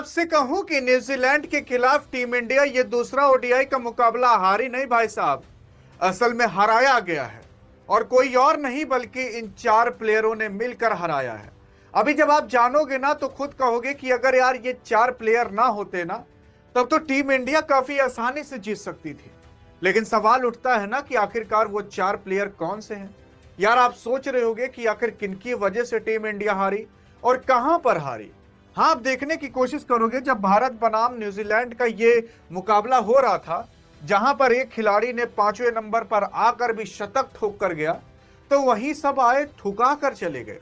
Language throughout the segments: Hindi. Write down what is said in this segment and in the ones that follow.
आपसे कहूं कि न्यूजीलैंड के खिलाफ टीम इंडिया ये दूसरा ओडीआई का मुकाबला हारी नहीं भाई साहब, असल में हराया गया है। और कोई और नहीं बल्कि इन चार प्लेयरों ने मिलकर हराया है। अभी जब आप जानोगे ना तो खुद कहोगे कि अगर यार ये चार प्लेयर ना होते ना तब तो टीम इंडिया काफी आसानी से जीत सकती थी। लेकिन सवाल उठता है ना कि आखिरकार वो चार प्लेयर कौन से हैं। यार आप सोच रहे होगे कि आखिर किनकी वजह से टीम इंडिया हारी और कहां पर हारी। हाँ, आप देखने की कोशिश करोगे जब भारत बनाम न्यूजीलैंड का ये मुकाबला हो रहा था, जहां पर एक खिलाड़ी ने 5वें नंबर पर आकर भी शतक ठोक कर गया, तो वहीं सब आए ठुका कर चले गए।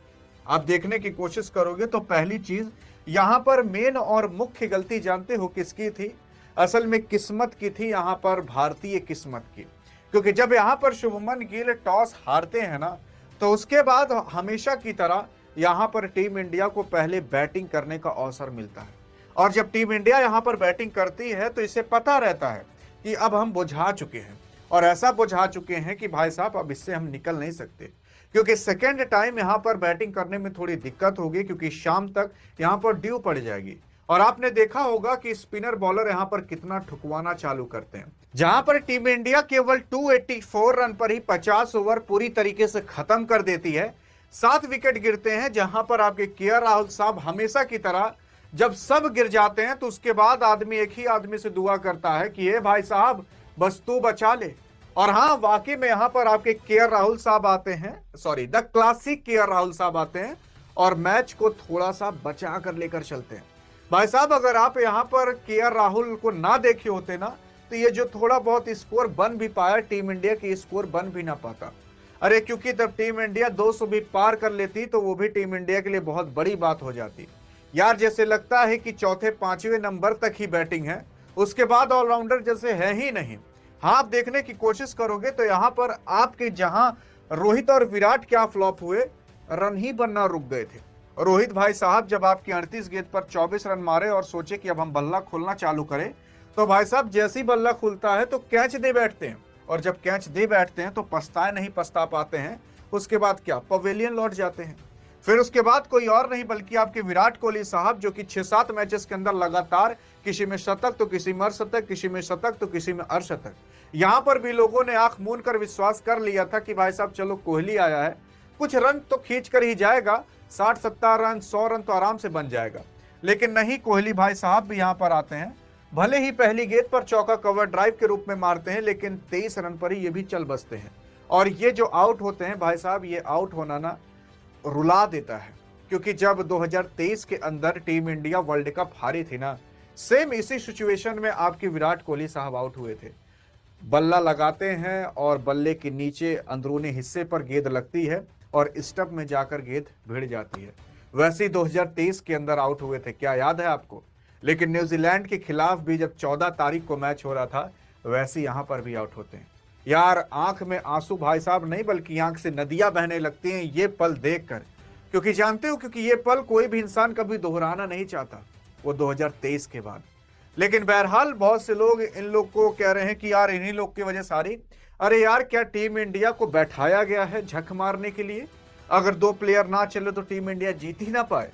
आप देखने की कोशिश करोगे तो पहली चीज यहां पर मेन और मुख्य गलती जानते हो किसकी थी? असल में किस्मत की थी, यहां पर भारतीय किस्मत की। क्योंकि जब यहां पर शुभमन गिल टॉस हारते हैं ना तो उसके बाद हमेशा की तरह यहां पर टीम इंडिया को पहले बैटिंग करने का अवसर मिलता है। और जब टीम इंडिया यहां पर बैटिंग करती है तो इसे पता रहता है कि अब हम बुझा चुके हैं, और ऐसा बुझा चुके हैं कि भाई साहब अब इससे हम निकल नहीं सकते। क्योंकि सेकेंड टाइम यहां पर बैटिंग करने में थोड़ी दिक्कत होगी, क्योंकि शाम तक यहां पर ड्यू पड़ जाएगी। और आपने देखा होगा कि स्पिनर बॉलर यहां पर कितना ठुकवाना चालू करते हैं। जहां पर टीम इंडिया केवल 284 रन पर ही 50 ओवर पूरी तरीके से खत्म कर देती है, 7 विकेट गिरते हैं। जहां पर आपके केएल राहुल साहब हमेशा की तरह जब सब गिर जाते हैं तो उसके बाद आदमी एक ही आदमी से दुआ करता है कि ये भाई साहब बस तू बचा ले। और हाँ, वाकई में यहां पर आपके केएल राहुल साहब आते हैं, sorry the classic KL Rahul साहब आते हैं और मैच को थोड़ा सा बचा कर लेकर चलते हैं। भाई साहब अगर आप यहां पर केएल राहुल को ना देखे होते ना तो ये जो थोड़ा बहुत स्कोर बन भी पाया, टीम इंडिया की स्कोर बन भी ना पाता। अरे क्योंकि तब टीम इंडिया 200 भी पार कर लेती तो वो भी टीम इंडिया के लिए बहुत बड़ी बात हो जाती। यार जैसे लगता है कि चौथे पांचवें नंबर तक ही बैटिंग है, उसके बाद ऑलराउंडर जैसे है ही नहीं। हाँ, आप देखने की कोशिश करोगे तो यहां पर आपके जहां रोहित और विराट क्या फ्लॉप हुए, रन ही बनना रुक गए थे। रोहित भाई साहब जब आपकी 38 गेंद पर 24 रन मारे और सोचे कि अब हम बल्ला खोलना चालू करें, तो भाई साहब जैसे ही बल्ला खुलता है तो कैच दे बैठते हैं। और जब कैच दे बैठते हैं तो पछताए नहीं पछता पाते हैं। उसके बाद क्या, पवेलियन लौट जाते हैं। फिर उसके बाद कोई और नहीं बल्कि आपके विराट कोहली साहब, जो कि 6-7 मैचेस के अंदर लगातार किसी में शतक तो किसी में अर्धशतक, किसी में शतक तो किसी में अर्धशतक। यहां पर भी लोगों ने आंख मूंद कर विश्वास कर लिया था कि भाई साहब चलो कोहली आया है, कुछ रन तो खींच कर ही जाएगा, 60-70 रन 100 रन तो आराम से बन जाएगा। लेकिन नहीं, कोहली भाई साहब भी यहां पर आते हैं। भले ही पहली गेंद पर चौका कवर ड्राइव के रूप में मारते हैं, लेकिन 23 रन पर ही ये भी चल बसते हैं। और ये जो आउट होते हैं भाई साहब, ये आउट होना ना रुला देता है। क्योंकि जब 2023 के अंदर टीम इंडिया वर्ल्ड कप हारी थी ना, सेम इसी सिचुएशन में आपके विराट कोहली साहब आउट हुए थे। बल्ला लगाते हैं और बल्ले के नीचे अंदरूनी हिस्से पर गेंद लगती है और स्टंप में जाकर गेंद भिड़ जाती है। वैसे ही 2023 के अंदर आउट हुए थे, क्या याद है आपको? लेकिन न्यूजीलैंड के खिलाफ भी जब 14 तारीख को मैच हो रहा था, वैसे यहां पर भी आउट होते हैं। यार आंख में आंसू भाई साहब नहीं बल्कि आंख से नदियां बहने लगती हैं ये पल देखकर। क्योंकि जानते हो, क्योंकि ये पल कोई भी इंसान कभी दोहराना नहीं चाहता, वो 2023 के बाद। लेकिन बहरहाल बहुत से लोग इन लोग को कह रहे हैं कि यार इन्हीं लोग की वजह सारी। अरे यार, क्या टीम इंडिया को बैठाया गया है झक मारने के लिए? अगर 2 प्लेयर ना चले तो टीम इंडिया जीत ही ना पाए।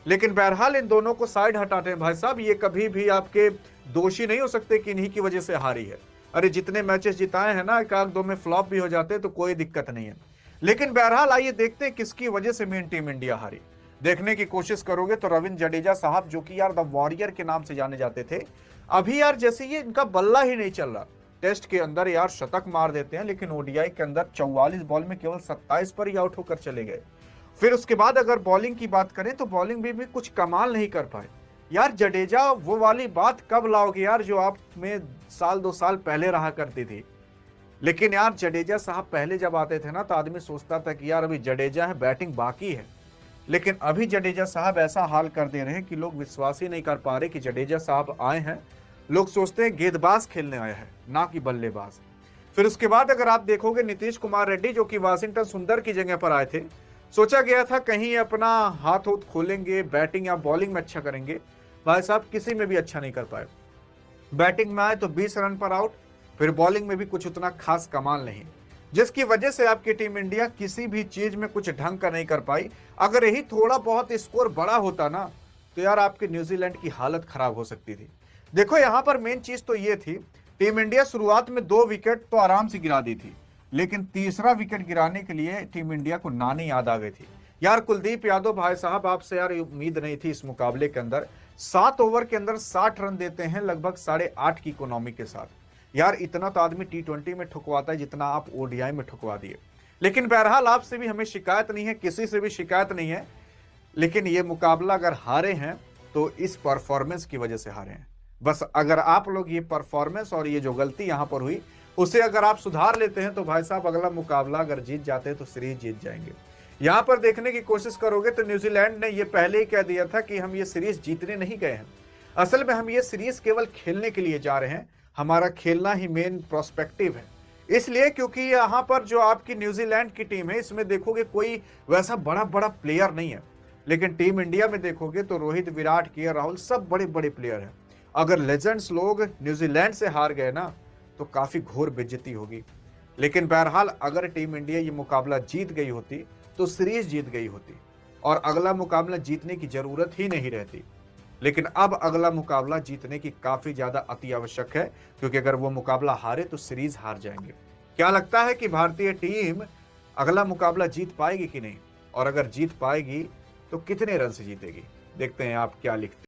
लेकिन बहरहाल इन दोनों को साइड हटाते हैं भाई साहब, ये कभी भी आपके दोषी नहीं हो सकते कि इन्हीं की वजह से हारी है। अरे जितने मैचेस जिताए हैं ना, एक आध दो में फ्लॉप भी हो जाते हैं तो कोई दिक्कत नहीं है। लेकिन बहरहाल आइए देखते हैं किसकी वजह से मेन टीम इंडिया हारी। देखने की कोशिश करोगे तो रविंद्र जडेजा साहब, जो कि यार द वॉरियर के नाम से जाने जाते थे, अभी यार जैसे ये इनका बल्ला ही नहीं चल रहा। टेस्ट के अंदर यार शतक मार देते हैं, लेकिन ओडीआई के अंदर 44 बॉल में केवल 27 पर ही आउट होकर चले गए। फिर उसके बाद अगर बॉलिंग की बात करें तो बॉलिंग भी कुछ कमाल नहीं कर पाए। यार जडेजा वो वाली बात कब लाओगे यार जो आप में साल 2 साल पहले रहा करती थी। लेकिन यार जडेजा साहब पहले जब आते थे ना तो आदमी सोचता था कि यार अभी जडेजा है, बैटिंग बाकी है। लेकिन अभी जडेजा साहब ऐसा हाल कर दे रहे हैं कि लोग विश्वास ही नहीं कर पा रहे कि जडेजा साहब आए हैं। लोग सोचते हैं गेंदबाज खेलने आए हैं, ना कि बल्लेबाज। फिर उसके बाद अगर आप देखोगे नीतीश कुमार रेड्डी, जो कि वाशिंगटन सुंदर की जगह पर आए थे, सोचा गया था कहीं अपना हाथ खोलेंगे, बैटिंग या बॉलिंग में अच्छा करेंगे। भाई साहब किसी में भी अच्छा नहीं कर पाए। बैटिंग में आए तो 20 रन पर आउट, फिर बॉलिंग में भी कुछ उतना खास कमाल नहीं, जिसकी वजह से आपकी टीम इंडिया किसी भी चीज में कुछ ढंग का नहीं कर पाई। अगर यही थोड़ा बहुत स्कोर बड़ा होता ना तो यार आपके न्यूजीलैंड की हालत खराब हो सकती थी। देखो यहां पर मेन चीज तो ये थी, टीम इंडिया शुरुआत में 2 विकेट तो आराम से गिरा दी थी, लेकिन तीसरा विकेट गिराने के लिए टीम इंडिया को नानी याद आ गई थी। यार कुलदीप यादव भाई साहब, आपसे यार उम्मीद नहीं थी इस मुकाबले के अंदर। 7 ओवर के अंदर 60 रन देते हैं लगभग 8.5 की इकोनॉमी के साथ। यार इतना तो आदमी T20 में ठुकवाता है जितना आप ODI में ठुकवा दिए। लेकिन बहरहाल आपसे भी हमें शिकायत नहीं है, किसी से भी शिकायत नहीं है, लेकिन ये मुकाबला अगर हारे हैं तो इस परफॉर्मेंस की वजह से हारे हैं। बस अगर आप लोग ये परफॉर्मेंस और ये जो गलती यहां पर हुई उसे अगर आप सुधार लेते हैं तो भाई साहब अगला मुकाबला अगर जीत जाते हैं तो सीरीज जीत जाएंगे। यहां पर देखने की कोशिश करोगे तो न्यूजीलैंड ने ये पहले ही कह दिया था कि हम ये सीरीज जीतने नहीं गए हैं, असल में हम ये सीरीज केवल खेलने के लिए जा रहे हैं, हमारा खेलना ही मेन प्रोस्पेक्टिव है। इसलिए क्योंकि यहां पर जो आपकी न्यूजीलैंड की टीम है इसमें देखोगे कोई वैसा बड़ा बड़ा प्लेयर नहीं है, लेकिन टीम इंडिया में देखोगे तो रोहित, विराट, के राहुल सब बड़े बड़े प्लेयर हैं। अगर लेजेंड्स लोग न्यूजीलैंड से हार गए ना तो काफी घोर बेइज्जती होगी। लेकिन बहरहाल अगर टीम इंडिया ये मुकाबला जीत गई होती तो सीरीज जीत गई होती और अगला मुकाबला जीतने की जरूरत ही नहीं रहती। लेकिन अब अगला मुकाबला जीतने की काफी ज्यादा अति आवश्यक है, क्योंकि अगर वो मुकाबला हारे तो सीरीज हार जाएंगे। क्या लगता है कि भारतीय टीम अगला मुकाबला जीत पाएगी कि नहीं, और अगर जीत पाएगी तो कितने रन से जीतेगी? देखते हैं आप क्या लिखते हैं।